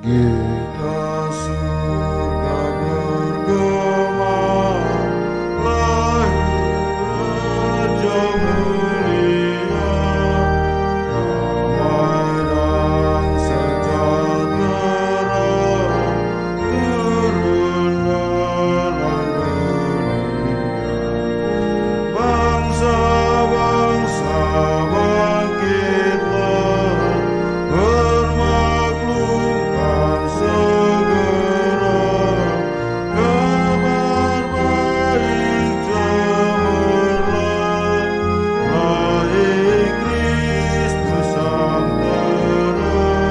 Gita surga bergema, lahir Raja mulia, damai dan sejahtera turun dalam dunia. Bangsa-bangsa bangkitlah, bermaklumkan segera, kabar baik cemerlang, lahir Kristus Sang Terang.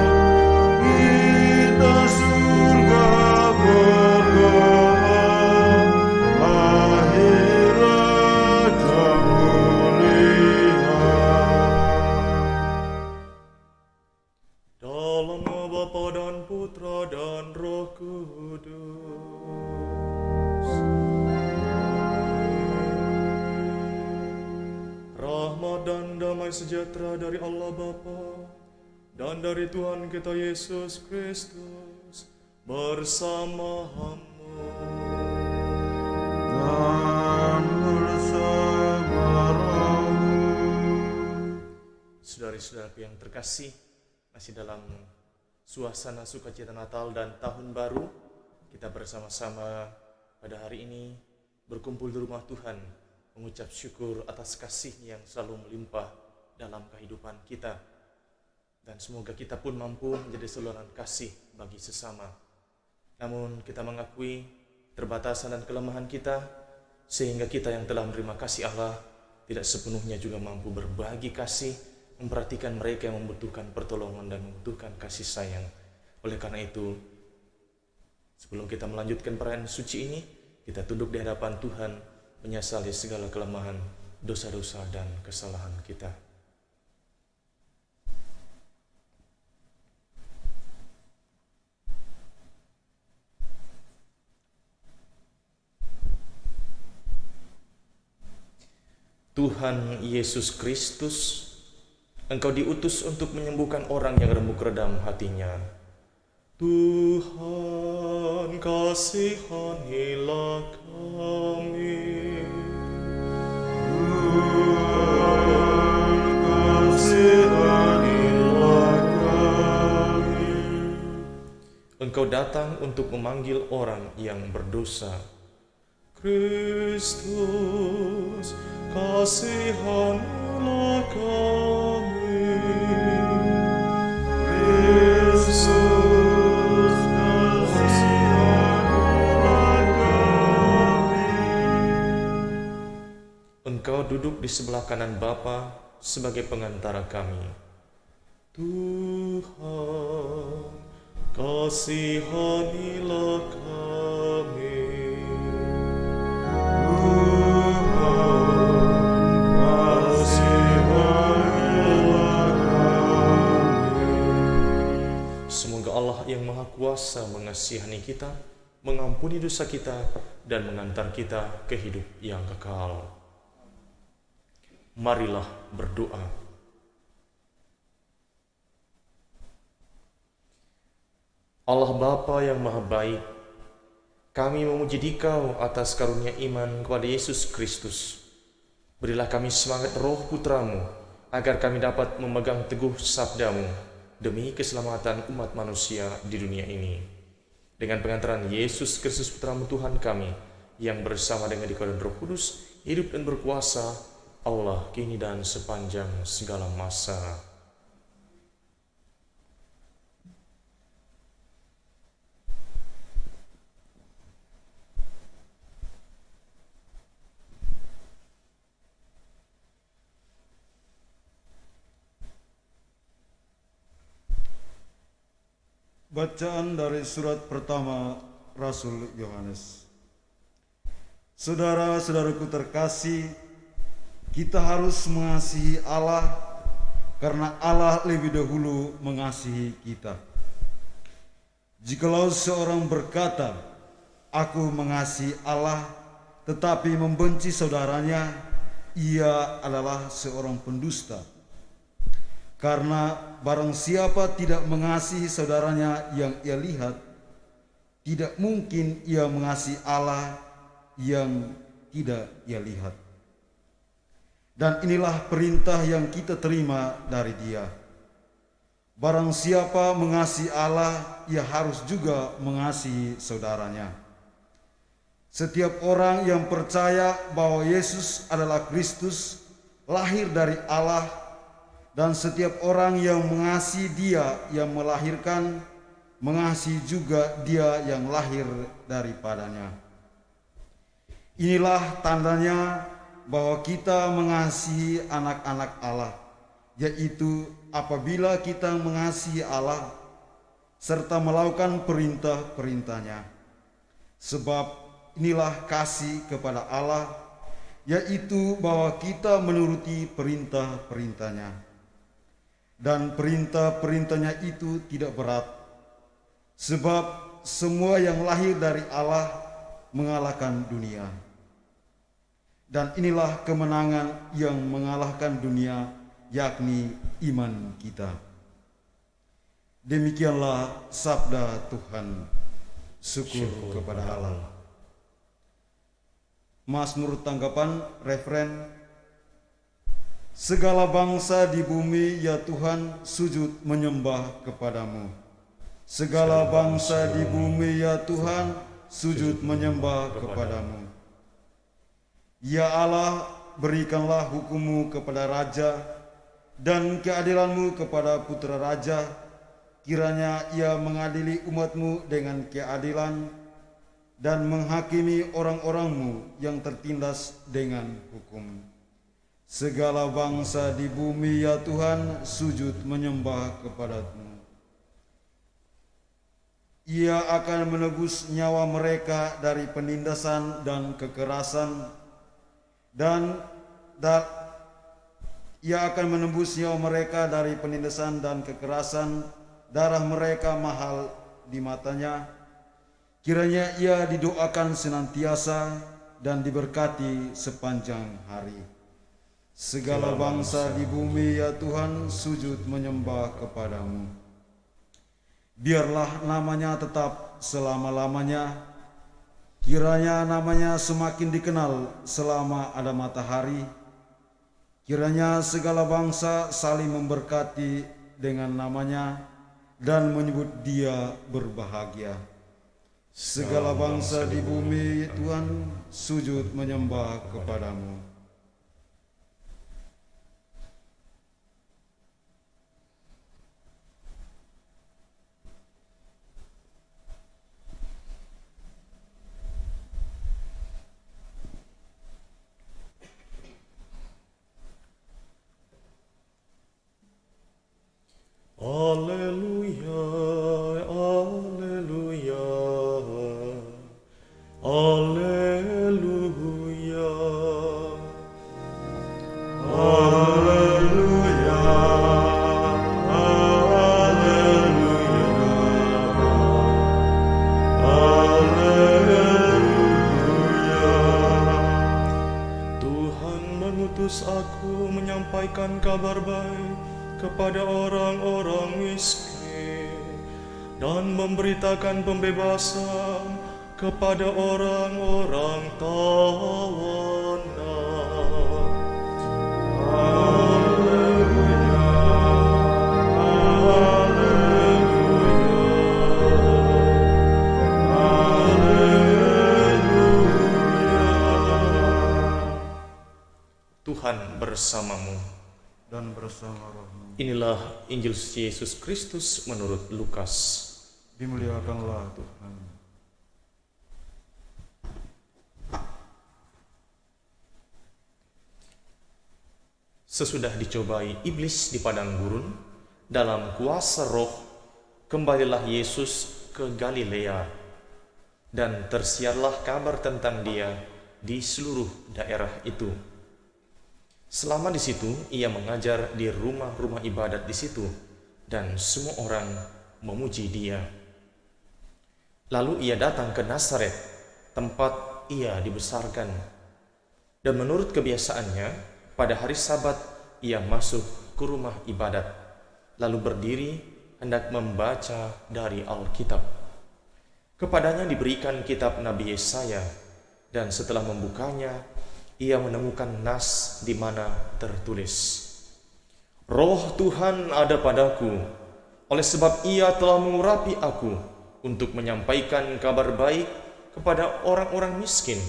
Gita surga bergema, lahir Raja mulia. Dalam nama Bapa dan Putra dan Roh Kudus. Rahmat dan damai sejahtera dari Allah Bapa dan dari Tuhan kita Yesus Kristus bersamamu. Dan bersama rohmu. Saudari-saudaraku yang terkasih, masih dalam suasana sukacita Natal dan Tahun Baru, kita bersama-sama pada hari ini berkumpul di rumah Tuhan, mengucap syukur atas kasih-Nya yang selalu melimpah dalam kehidupan kita. Dan semoga kita pun mampu menjadi saluran kasih bagi sesama. Namun kita mengakui keterbatasan dan kelemahan kita, sehingga kita yang telah menerima kasih Allah tidak sepenuhnya juga mampu berbagi kasih, memperhatikan mereka yang membutuhkan pertolongan dan membutuhkan kasih sayang. Oleh karena itu, sebelum kita melanjutkan perayaan suci ini, kita tunduk di hadapan Tuhan, menyesali segala kelemahan, dosa-dosa dan kesalahan kita. Tuhan Yesus Kristus, Engkau diutus untuk menyembuhkan orang yang remuk redam hatinya. Tuhan, kasihanilah kami. Tuhan, kasihanilah kami. Engkau datang untuk memanggil orang yang berdosa. Kristus, kasihanilah kami. Yesus, kasihanilah kami. Engkau duduk di sebelah kanan Bapa sebagai pengantara kami. Tuhan, kasihanilah kami. Semoga Allah yang Maha Kuasa mengasihani kita, mengampuni dosa kita, dan mengantar kita ke hidup yang kekal. Marilah berdoa. Allah Bapa yang Maha Baik, kami memuji Dikau atas karunia iman kepada Yesus Kristus. Berilah kami semangat roh putramu, agar kami dapat memegang teguh sabdamu demi keselamatan umat manusia di dunia ini. Dengan pengantaran Yesus Kristus putramu Tuhan kami, yang bersama dengan Dikau dan Roh Kudus, hidup dan berkuasa, Allah kini dan sepanjang segala masa. Bacaan dari surat pertama Rasul Yohanes. Saudara-saudaraku terkasih, kita harus mengasihi Allah karena Allah lebih dahulu mengasihi kita. Jikalau seorang berkata, "Aku mengasihi Allah," tetapi membenci saudaranya, ia adalah seorang pendusta. Karena barang siapa tidak mengasihi saudaranya yang ia lihat, tidak mungkin ia mengasihi Allah yang tidak ia lihat. Dan inilah perintah yang kita terima dari Dia. Barang siapa mengasihi Allah, ia harus juga mengasihi saudaranya. Setiap orang yang percaya bahwa Yesus adalah Kristus, lahir dari Allah, dan setiap orang yang mengasihi Dia yang melahirkan, mengasihi juga Dia yang lahir daripadanya. Inilah tandanya bahwa kita mengasihi anak-anak Allah, yaitu apabila kita mengasihi Allah serta melakukan perintah-perintahnya. Sebab inilah kasih kepada Allah, yaitu bahwa kita menuruti perintah-perintahnya. Dan perintah-perintahnya itu tidak berat, sebab semua yang lahir dari Allah mengalahkan dunia. Dan inilah kemenangan yang mengalahkan dunia, yakni iman kita. Demikianlah sabda Tuhan. Syukur kepada Allah. Mazmur tanggapan referen. Segala bangsa di bumi, ya Tuhan, sujud menyembah kepadamu. Segala bangsa di bumi, ya Tuhan, sujud menyembah kepadamu. Ya Allah, berikanlah hukum-Mu kepada raja dan keadilan-Mu kepada putra raja. Kiranya ia mengadili umat-Mu dengan keadilan dan menghakimi orang-orang-Mu yang tertindas dengan hukum. Segala bangsa di bumi, ya Tuhan, sujud menyembah kepadamu. Ia akan menebus nyawa mereka dari penindasan dan kekerasan, dan ia akan menembus nyawa mereka dari penindasan dan kekerasan. Darah mereka mahal di matanya. Kiranya ia didoakan senantiasa dan diberkati sepanjang hari. Segala bangsa di bumi, ya Tuhan, sujud menyembah kepadamu. Biarlah namanya tetap selama-lamanya. Kiranya namanya semakin dikenal selama ada matahari. Kiranya segala bangsa saling memberkati dengan namanya dan menyebut Dia berbahagia. Segala bangsa di bumi, Tuhan, sujud menyembah kepadamu. Alleluia, alleluia, alleluia, alleluia, alleluia. Tuhan mengutus aku menyampaikan kabar baik kepada orang-orang miskin dan memberitakan pembebasan kepada orang-orang tawanan. Haleluya, haleluya, haleluya. Tuhan bersamamu Dan bersama rohmu. Inilah Injil Yesus Kristus menurut Lukas. Dimuliakanlah Tuhan. Sesudah dicobai iblis di padang gurun, dalam kuasa roh, kembalilah Yesus ke Galilea, dan tersiarlah kabar tentang Dia di seluruh daerah itu. Selama di situ, ia mengajar di rumah-rumah ibadat di situ, dan semua orang memuji Dia. Lalu ia datang ke Nazaret, tempat ia dibesarkan. Dan menurut kebiasaannya, pada hari Sabat ia masuk ke rumah ibadat. lalu berdiri hendak membaca dari Alkitab. Kepadanya diberikan kitab Nabi Yesaya, dan setelah membukanya, ia menemukan nas di mana tertulis, Roh Tuhan ada padaku, oleh sebab ia telah mengurapi aku untuk menyampaikan kabar baik kepada orang-orang miskin,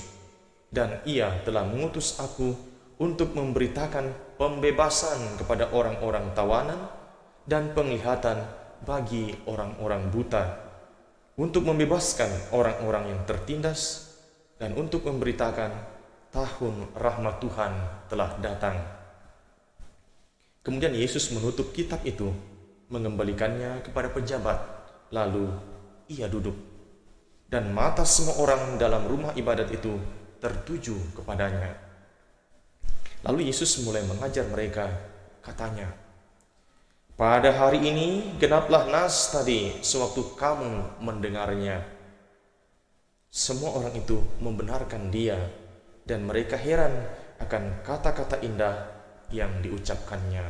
dan ia telah mengutus aku untuk memberitakan pembebasan kepada orang-orang tawanan dan penglihatan bagi orang-orang buta, untuk membebaskan orang-orang yang tertindas, dan untuk memberitakan tahun rahmat Tuhan telah datang. Kemudian Yesus menutup kitab itu, mengembalikannya kepada pejabat, lalu ia duduk, dan mata semua orang dalam rumah ibadat itu tertuju kepadanya. Lalu Yesus mulai mengajar mereka, katanya, pada hari ini genaplah nas tadi sewaktu kamu mendengarnya. Semua orang itu membenarkan dia, dan mereka heran akan kata-kata indah yang diucapkannya.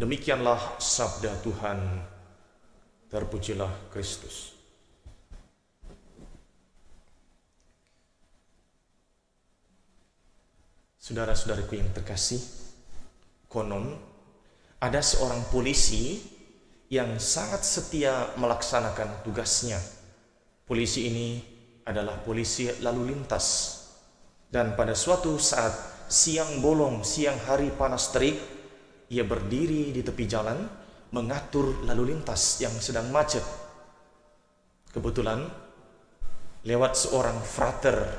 Demikianlah sabda Tuhan. Terpujilah Kristus. Saudara-saudariku yang terkasih, konon ada seorang polisi yang sangat setia melaksanakan tugasnya. Polisi ini adalah polisi lalu lintas. Dan pada suatu saat siang bolong, siang hari panas terik, ia berdiri di tepi jalan mengatur lalu lintas yang sedang macet. Kebetulan lewat seorang frater,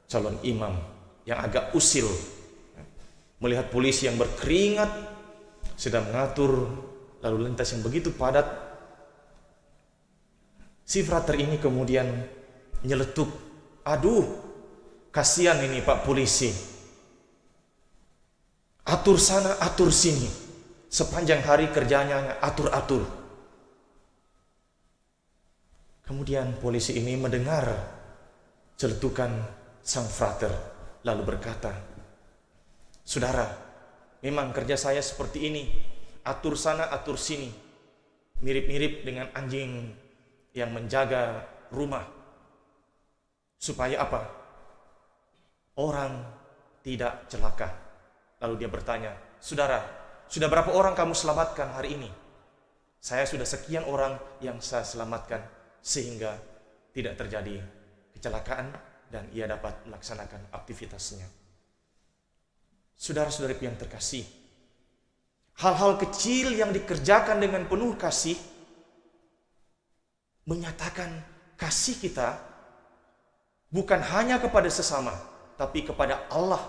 calon imam yang agak usil, melihat polisi yang berkeringat sedang mengatur lalu lintas yang begitu padat. Si frater ini kemudian nyeletuk, aduh, kasihan ini Pak Polisi, atur sana atur sini, sepanjang hari kerjanya atur-atur. Kemudian polisi ini mendengar celetukan sang frater, lalu berkata, saudara, memang kerja saya seperti ini, atur sana atur sini, mirip-mirip dengan anjing yang menjaga rumah. Supaya apa? Orang tidak celaka. Lalu dia bertanya, saudara, sudah berapa orang kamu selamatkan hari ini? Saya sudah sekian orang yang saya selamatkan, sehingga tidak terjadi kecelakaan dan ia dapat melaksanakan aktivitasnya. Saudara-saudariku yang terkasih, hal-hal kecil yang dikerjakan dengan penuh kasih menyatakan kasih kita bukan hanya kepada sesama, tapi kepada Allah.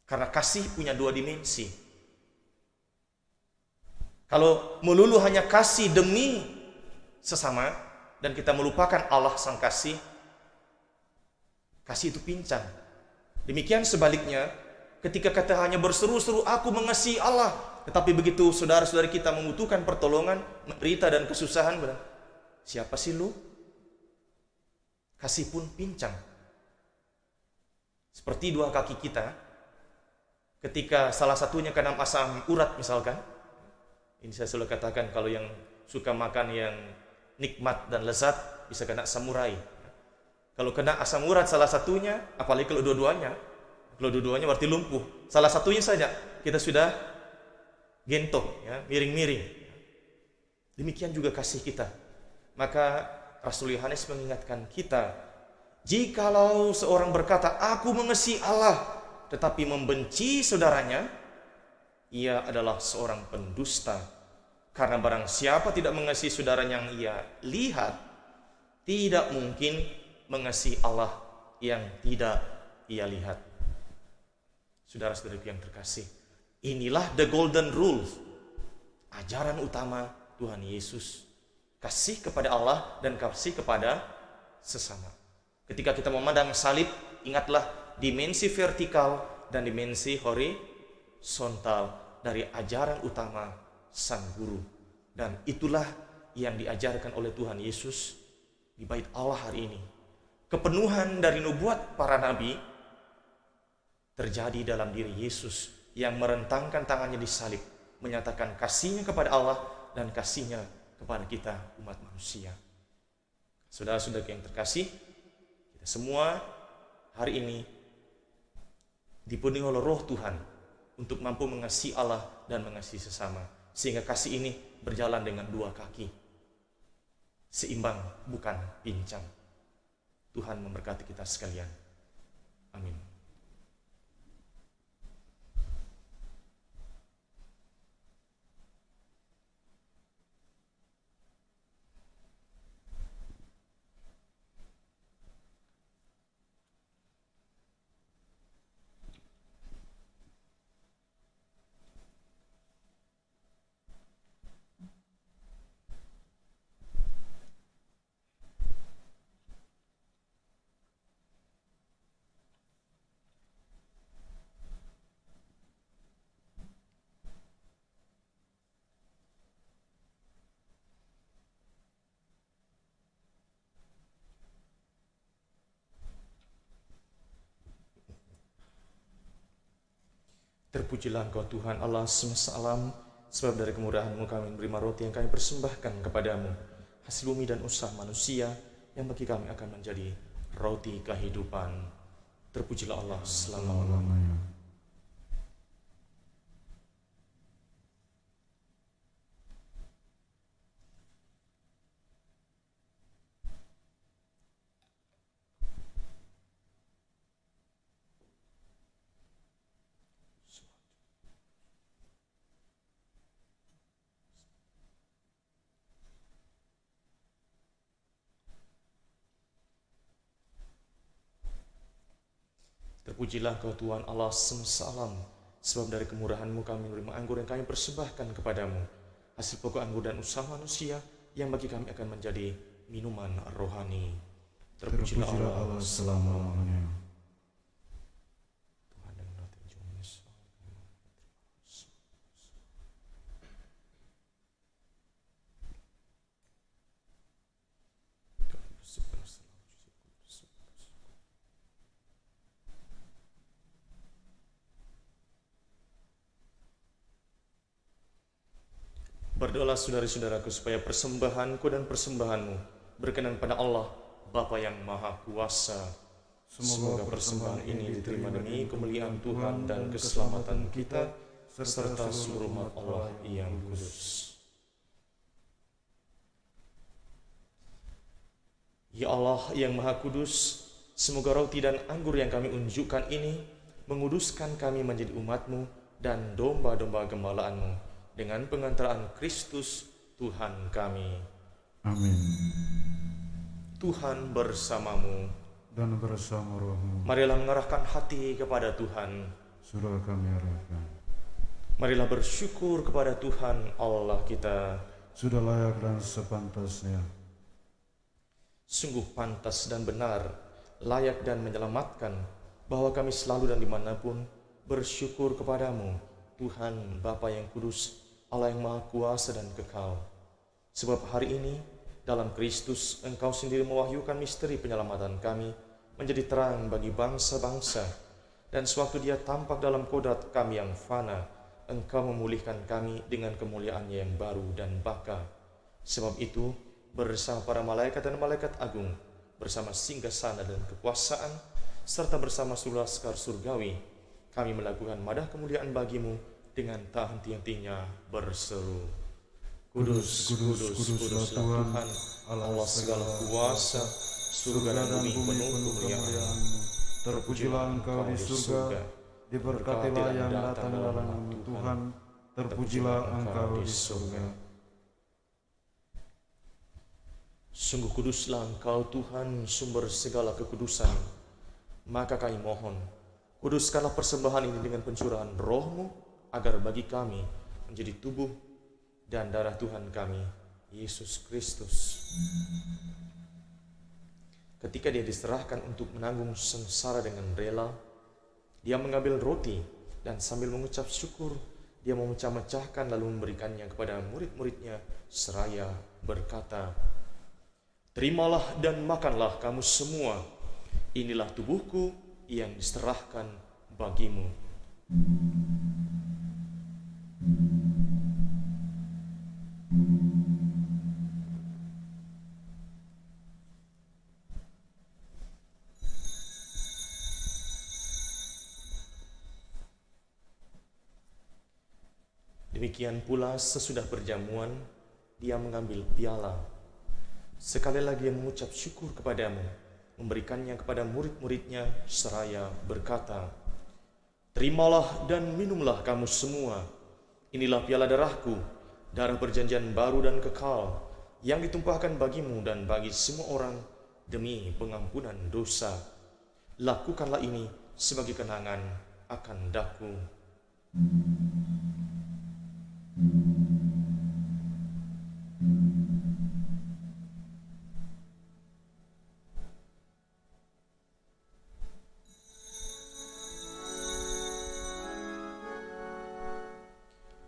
Karena kasih punya dua dimensi. Kalau melulu hanya kasih demi sesama dan kita melupakan Allah sang kasih, kasih itu pincang. Demikian sebaliknya, ketika kita hanya berseru-seru aku mengasihi Allah, tetapi begitu saudara-saudari kita membutuhkan pertolongan, menderita dan kesusahan, siapa sih lu? Kasih pun pincang. Seperti dua kaki kita, ketika salah satunya kena asam urat misalkan, ini saya selalu katakan kalau yang suka makan yang nikmat dan lezat bisa kena samurai. Kalau kena asam urat salah satunya, apalagi kalau dua-duanya berarti lumpuh. Salah satunya saja kita sudah gento, ya, miring-miring. Demikian juga kasih kita. Maka Rasul Yohanes mengingatkan kita, jikalau seorang berkata, aku mengasihi Allah, tetapi membenci saudaranya, ia adalah seorang pendusta. Karena barang siapa tidak mengasihi saudaranya yang ia lihat, tidak mungkin mengasihi Allah yang tidak ia lihat. Saudara-saudara yang terkasih, inilah the golden rule, ajaran utama Tuhan Yesus. Kasih kepada Allah dan kasih kepada sesama. Ketika kita memandang salib, ingatlah dimensi vertikal dan dimensi horizontal dari ajaran utama Sang Guru. Dan itulah yang diajarkan oleh Tuhan Yesus di Bait Allah hari ini. Kepenuhan dari nubuat para nabi terjadi dalam diri Yesus yang merentangkan tangannya di salib, menyatakan kasihnya kepada Allah dan kasihnya kepada kita umat manusia. Saudara-saudara yang terkasih, kita semua hari ini dipenuhi oleh Roh Tuhan untuk mampu mengasihi Allah dan mengasihi sesama, sehingga kasih ini berjalan dengan dua kaki, seimbang bukan pincang. Tuhan memberkati kita sekalian. Amin. Terpujilah Engkau Tuhan Allah semesta alam, sebab dari kemurahan-Mu kami menerima roti yang kami persembahkan kepadamu, hasil bumi dan usaha manusia yang bagi kami akan menjadi roti kehidupan. Terpujilah Allah selama-lamanya. Terpujilah Engkau Tuhan Allah semesta alam, sebab dari kemurahan-Mu kami menerima anggur yang kami persembahkan kepadamu, hasil pokok anggur dan usaha manusia yang bagi kami akan menjadi minuman rohani. Terpujilah Allah selama-lamanya. Berdoalah saudara-saudaraku supaya persembahanku dan persembahanmu berkenan pada Allah, Bapa yang Maha Kuasa. Semoga persembahan ini diterima demi kemuliaan Tuhan dan keselamatan kita, serta seluruh umat Allah yang kudus. Ya Allah yang Maha Kudus, semoga roti dan anggur yang kami unjukkan ini menguduskan kami menjadi umat-Mu dan domba-domba gembala-Mu, dengan pengantaraan Kristus Tuhan kami. Amin. Tuhan bersamamu dan bersama rohmu. Marilah mengarahkan hati kepada Tuhan. Sudah kami arahkan. Marilah bersyukur kepada Tuhan Allah kita. Sudah layak dan sepantasnya. Sungguh pantas dan benar, layak dan menyelamatkan, bahwa kami selalu dan dimanapun bersyukur kepadamu, Tuhan Bapa yang kudus, Allah yang Maha Kuasa dan kekal. Sebab hari ini dalam Kristus Engkau sendiri mewahyukan misteri penyelamatan kami menjadi terang bagi bangsa-bangsa, dan sewaktu Dia tampak dalam kodrat kami yang fana, Engkau memulihkan kami dengan kemuliaan yang baru dan baka. Sebab itu bersama para malaikat dan malaikat agung, bersama singgasana dan kekuasaan, serta bersama seluruh laskar surgawi, kami melakukan madah kemuliaan bagimu dengan tak henti-hentinya berseru, Kudus, kudus, kuduslah Tuhan, Allah segala kuasa, surga dan bumi penuh kemuliaan-Mu. Terpujilah Engkau di surga, diberkatilah yang datang dalam nama Tuhan, terpujilah Engkau di surga. Sungguh kuduslah Engkau Tuhan, sumber segala kekudusan. Maka kami mohon, kuduskanlah persembahan ini dengan pencurahan Roh-Mu, agar bagi kami menjadi tubuh dan darah Tuhan kami, Yesus Kristus. Ketika Dia diserahkan untuk menanggung sengsara dengan rela, Dia mengambil roti dan sambil mengucap syukur, Dia memecah-mecahkan lalu memberikannya kepada murid-muridnya seraya berkata, Terimalah dan makanlah kamu semua, inilah tubuhku yang diserahkan bagimu. Demikian pula sesudah perjamuan, dia mengambil piala. Sekali lagi dia mengucap syukur kepadamu, memberikannya kepada murid-muridnya seraya berkata, "Terimalah dan minumlah kamu semua. Inilah piala darahku, darah perjanjian baru dan kekal, yang ditumpahkan bagimu dan bagi semua orang demi pengampunan dosa. Lakukanlah ini sebagai kenangan akan daku."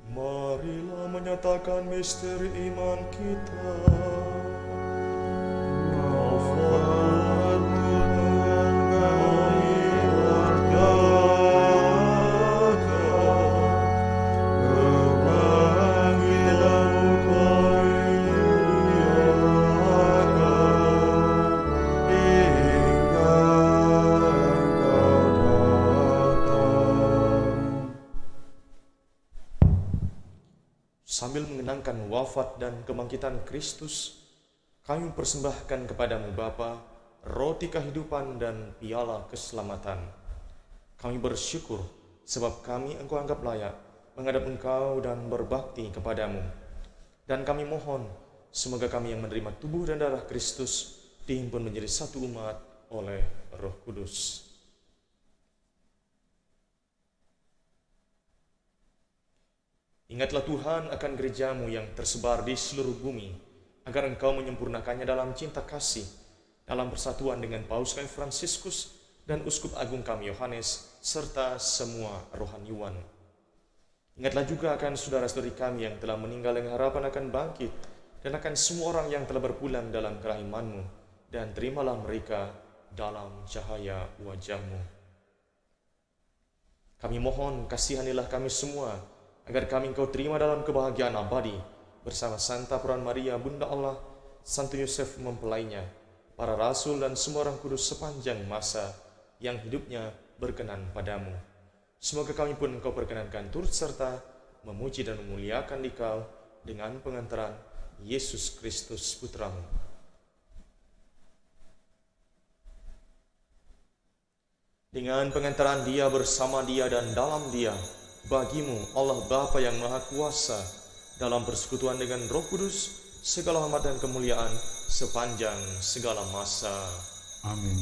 Marilah menyatakan misteri iman kita. Wafat Tuhan kami nyatakan, kebangkitan kami nyatakan, hingga Engkau datang. Sambil mengenangkan wafat dan kebangkitan Kristus, kami persembahkan kepadamu Bapa, roti kehidupan dan piala keselamatan. Kami bersyukur sebab kami Engkau anggap layak menghadap Engkau dan berbakti kepadamu. Dan kami mohon, semoga kami yang menerima tubuh dan darah Kristus dihimpun menjadi satu umat oleh Roh Kudus. Ingatlah Tuhan akan gerejamu yang tersebar di seluruh bumi, agar Engkau menyempurnakannya dalam cinta kasih, dalam persatuan dengan Paus kami Fransiskus dan Uskup Agung kami Yohanes, serta semua rohaniwan. Ingatlah juga akan saudara-saudari kami yang telah meninggal dengan harapan akan bangkit, dan akan semua orang yang telah berpulang dalam kerahiman-Mu, dan terimalah mereka dalam cahaya wajah-Mu. Kami mohon, kasihanilah kami semua, agar kami Engkau terima dalam kebahagiaan abadi, bersama Santa Peran Maria, Bunda Allah, Santo Yosef mempelainya, para rasul dan semua orang kudus sepanjang masa yang hidupnya berkenan padamu. Semoga kami pun Engkau perkenankan turut serta memuji dan memuliakan Dikau dengan pengantaran Yesus Kristus Putramu. Dengan pengantaran Dia, bersama Dia dan dalam Dia, bagimu Allah Bapa yang Maha Kuasa, dalam persekutuan dengan Roh Kudus, segala hormat dan kemuliaan sepanjang segala masa. Amin.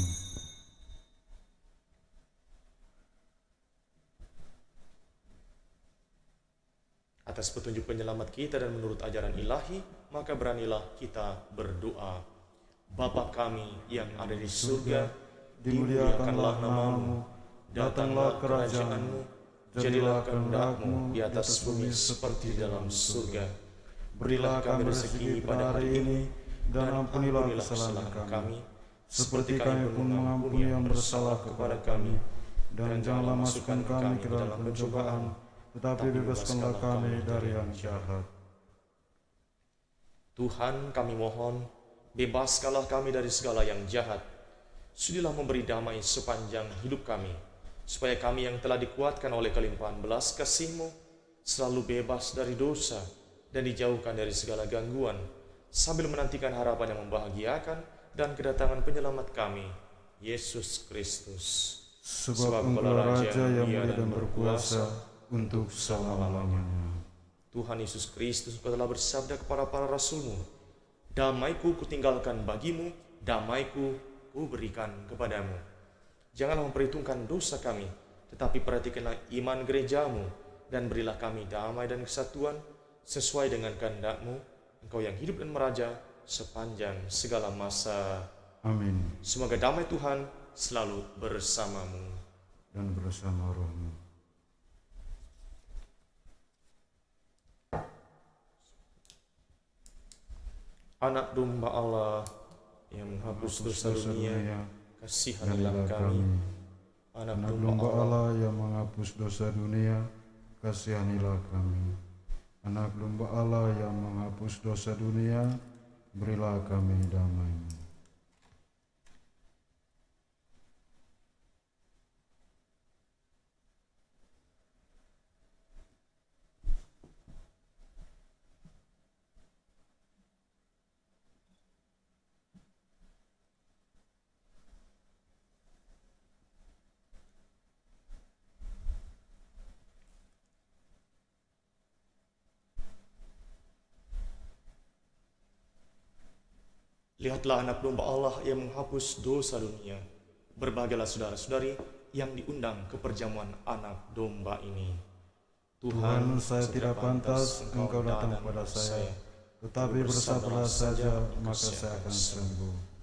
Atas petunjuk penyelamat kita dan menurut ajaran ilahi, maka beranilah kita berdoa. Bapa kami yang ada di surga, dimuliakanlah namamu, datanglah kerajaan-Mu, jadilah kehendak-Mu di atas bumi seperti di dalam surga. Berilah kami rezeki pada hari ini, dan ampunilah kesalahan kami, seperti kami pun mengampuni yang bersalah kepada kami. Dan janganlah masukkan kami ke dalam pencobaan, tetapi bebaskanlah kami dari yang jahat. Tuhan, kami mohon, bebaskanlah kami dari segala yang jahat. Sudilah memberi damai sepanjang hidup kami, supaya kami yang telah dikuatkan oleh kelimpahan belas kasih-Mu selalu bebas dari dosa dan dijauhkan dari segala gangguan, sambil menantikan harapan yang membahagiakan dan kedatangan penyelamat kami, Yesus Kristus. Sebab Engkaulah Raja yang mulia dan berkuasa untuk selama-lamanya. Tuhan Yesus Kristus, Engkau telah bersabda kepada para rasul-Mu, "Damai-Ku kutinggalkan bagimu, damai-Ku kuberikan kepadamu." Janganlah memperhitungkan dosa kami, tetapi perhatikanlah iman gereja-Mu, dan berilah kami damai dan kesatuan sesuai dengan kehendak-Mu, Engkau yang hidup dan meraja sepanjang segala masa. Amin. Semoga damai Tuhan selalu bersamamu. Dan bersama rohmu. Anak domba Allah yang menghapus dosa dunia, kasihanilah kami. Anak domba Allah yang menghapus dosa dunia, kasihanilah kami. Anak domba Allah yang menghapus dosa dunia, berilah kami damai-Mu. Lihatlah anak domba Allah yang menghapus dosa dunia. Berbahagialah saudara-saudari yang diundang ke perjamuan anak domba ini. Tuhan, saya tidak pantas Engkau datang kepada saya, tetapi bersabarlah saja, maka saya akan sembuh.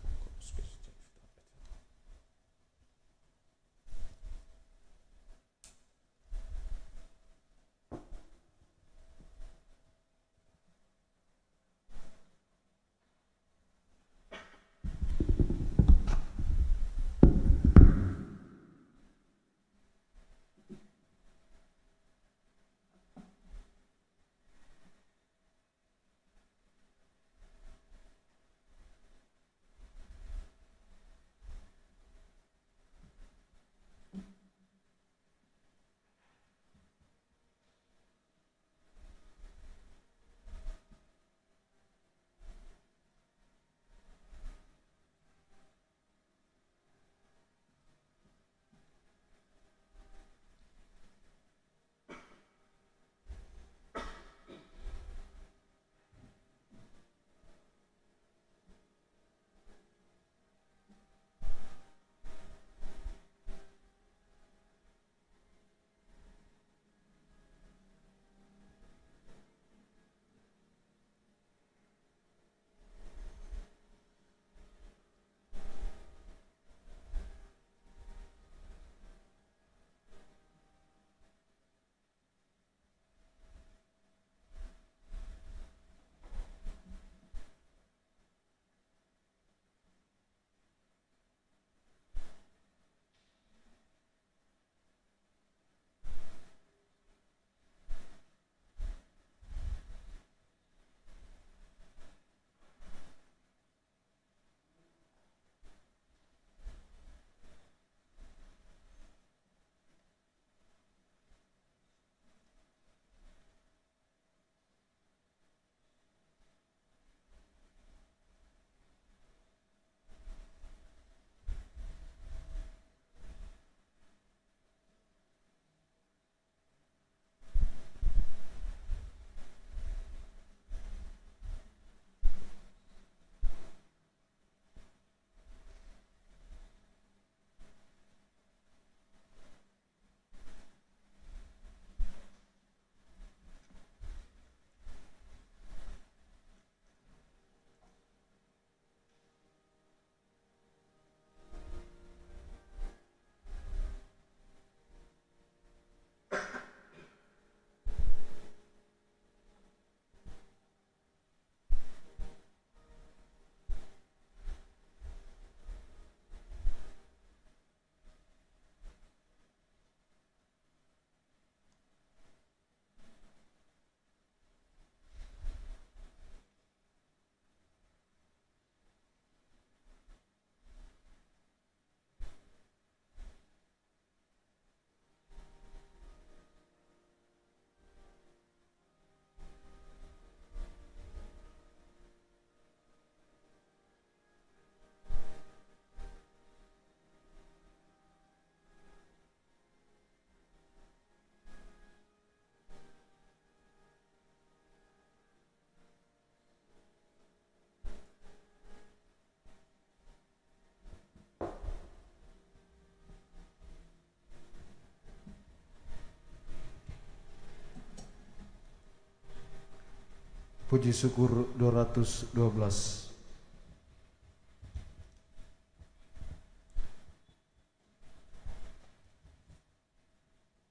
Puji syukur 212.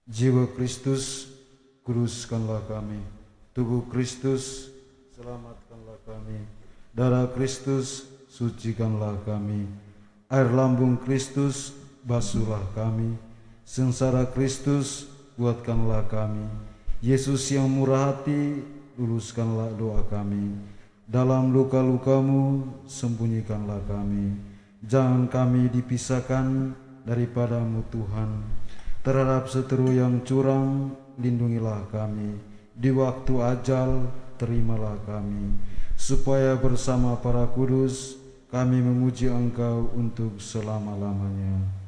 Jiwa Kristus, kuduskanlah kami. Tubuh Kristus, selamatkanlah kami. Darah Kristus, sucikanlah kami. Air lambung Kristus, basuhlah kami. Sengsara Kristus, kuatkanlah kami. Yesus yang murah hati, luluskanlah doa kami. Dalam luka-lukamu, sembunyikanlah kami. Jangan kami dipisahkan daripadamu Tuhan. Terhadap seteru yang curang, lindungilah kami. Di waktu ajal, terimalah kami. Supaya bersama para kudus, kami memuji Engkau untuk selama-lamanya.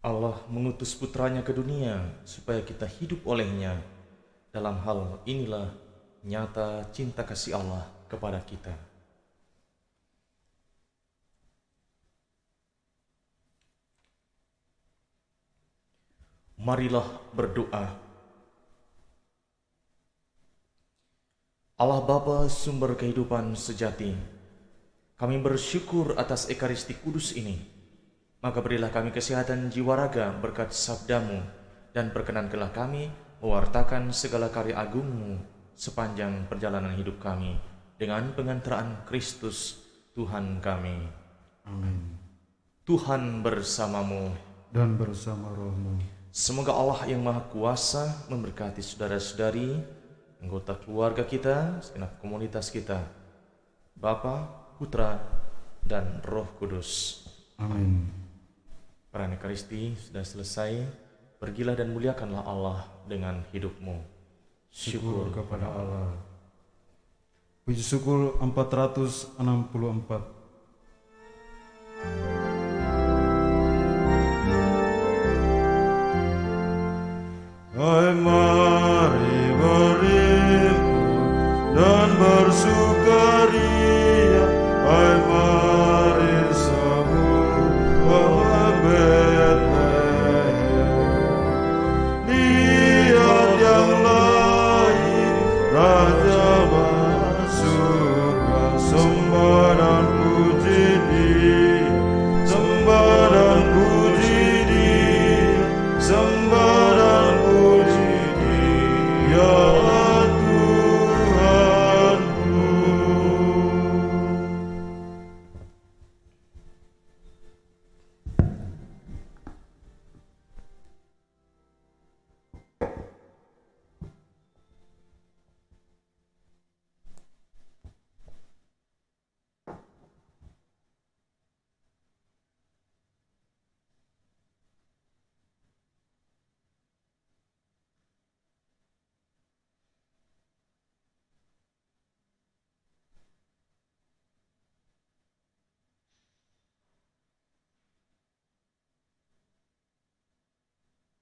Allah mengutus putranya ke dunia supaya kita hidup olehnya. Dalam hal inilah nyata cinta kasih Allah kepada kita. Marilah berdoa. Allah Bapa sumber kehidupan sejati, kami bersyukur atas Ekaristi Kudus ini. Maka berilah kami kesehatan jiwa raga berkat sabdamu, dan perkenankanlah kami mewartakan segala karya agungmu sepanjang perjalanan hidup kami, dengan pengantaraan Kristus Tuhan kami. Amin. Tuhan bersamamu Dan bersama rohmu. Semoga Allah yang Maha Kuasa memberkati saudara-saudari, anggota keluarga kita, segenap komunitas kita, Bapa, Putra, dan Roh Kudus. Amin. Perayaan Ekaristi sudah selesai. Pergilah dan muliakanlah Allah dengan hidupmu. Syukur kepada Allah. Puji syukur 464.